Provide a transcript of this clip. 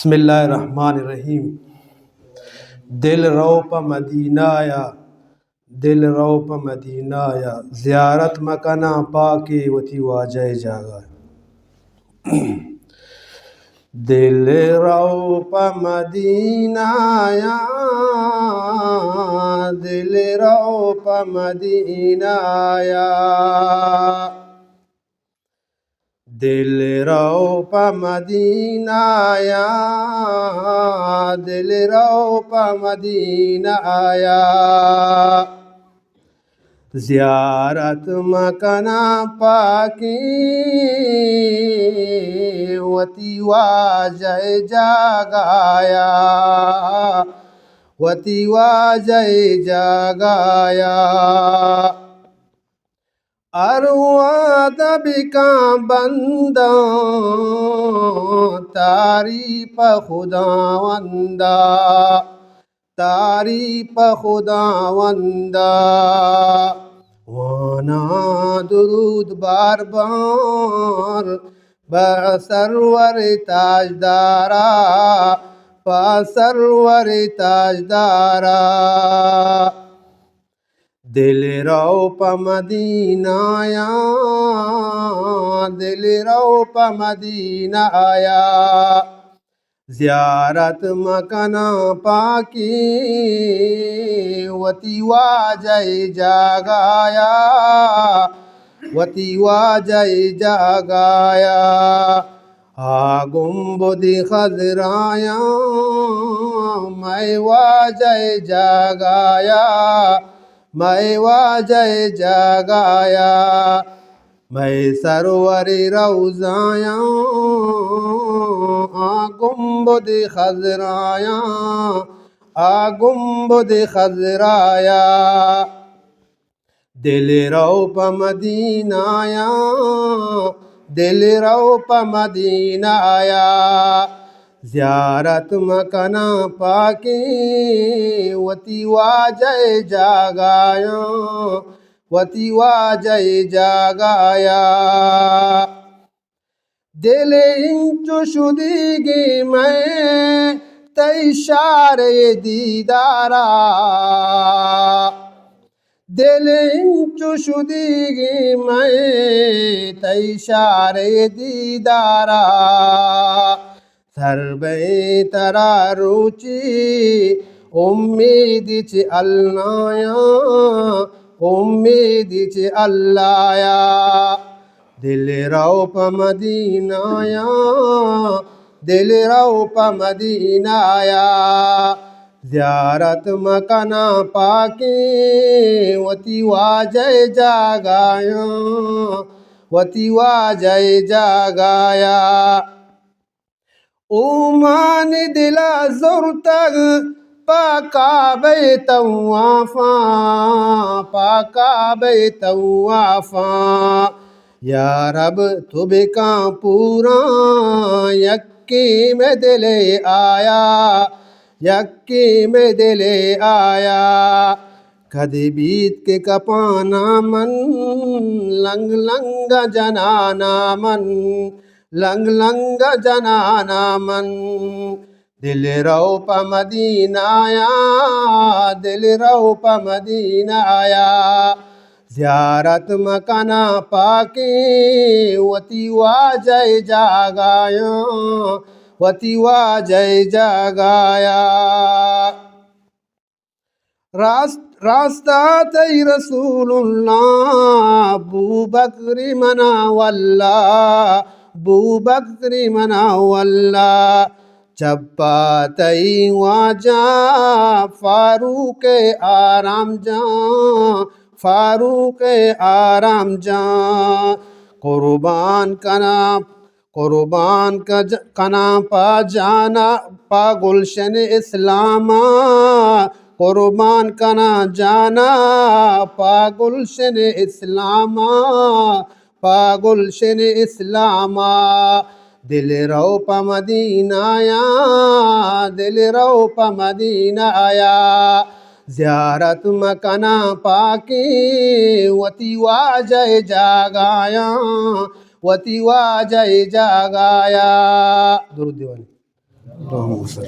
बिस्मिल्लाहिर्रहमानिर्रहीम। दिल रो प मदीना आया, दिल रो प मदीना आया, ज़ियारत मकना पाके वती वाजह जागा। दिल रो प मदीना आया, दिल रो प मदीना आया, दिल रो प मदीना आया, दिल रो प मदीना आया, ज़ियारत मकना पाकी वती वाजह जागाया, वती वाजह जागाया। अरवाद बिका बंदा तारीफ खुदावंदा, तारीफ खुदावंदा, वाना दुरूद बार बार बसरवर ताजदारा, बसरवर ताजदारा। दिल रो प मदीना आया, दिल रो प मदीना आया, ज़ियारत मकना पाकी वती वाजह जागाया, वती वाजह जागाया। आ गुंबद खज़राया मैं वाजह जागाया, मैं वाजह जागाया। मैं सरवर रौज़ाया आ गुंबद खज़राया, आ गुंबद खज़राया, दिल रो प मदीना आया, दिल रो प मदीना आया, ज़ियारत मकना पाकी वती वाजह जागाया, वती वाजह जागाया। दिल इंचु शुदीगी मैं तैशारे दीदारा, दिल इंचु शुदीगी मैं तैशारे दीदारा, सरबे तरा रुचि उम्मीद च अल्लाया, उम्मीद च अल्लाया। दिल रो प मदीना आया, दिल रो प मदीना आया, ज़ियारत मकना पाकी वती वाजह जागाया, वती वाजह जागाया। उमान दिला ज़ुरतग पाकाबे तवाफ़ा, पाकाबे तवाफ़ा, या रब तु बिका पूरा यक्की में दिले आया, यक्की में दिले आया। कदी बीत के कपाना मन लंग लंग जनाना मन, लंग लंग जनाना मन। दिल रो प मदीना आया, दिल रो प मदीना आया, ज़ियारत मकना पाकी वती वाजह जागाया, वती वाजह जागाया। रास्ता तई रसूलुल्लाह अबू बकरी मना वल्ला, अबू बकरी मना वल्ला, चप्पा तई वाजा फारूक आराम जा, फारूक आराम जा। कुर्बान कना, कुर्बान कना पा जाना पा गुलशन इस्लामा, कुर्बान कना जाना पा गुलशन इस्लामा, पा गुलशन इस्लामा। दिल रो प मदीना आया, दिल रो प मदीना आया, ज़ियारत मकना पाकी वती वाजह जागाया, वती वाजह जागाया। दुरूद दीवानी। अल्लाहुम्मा सल्ली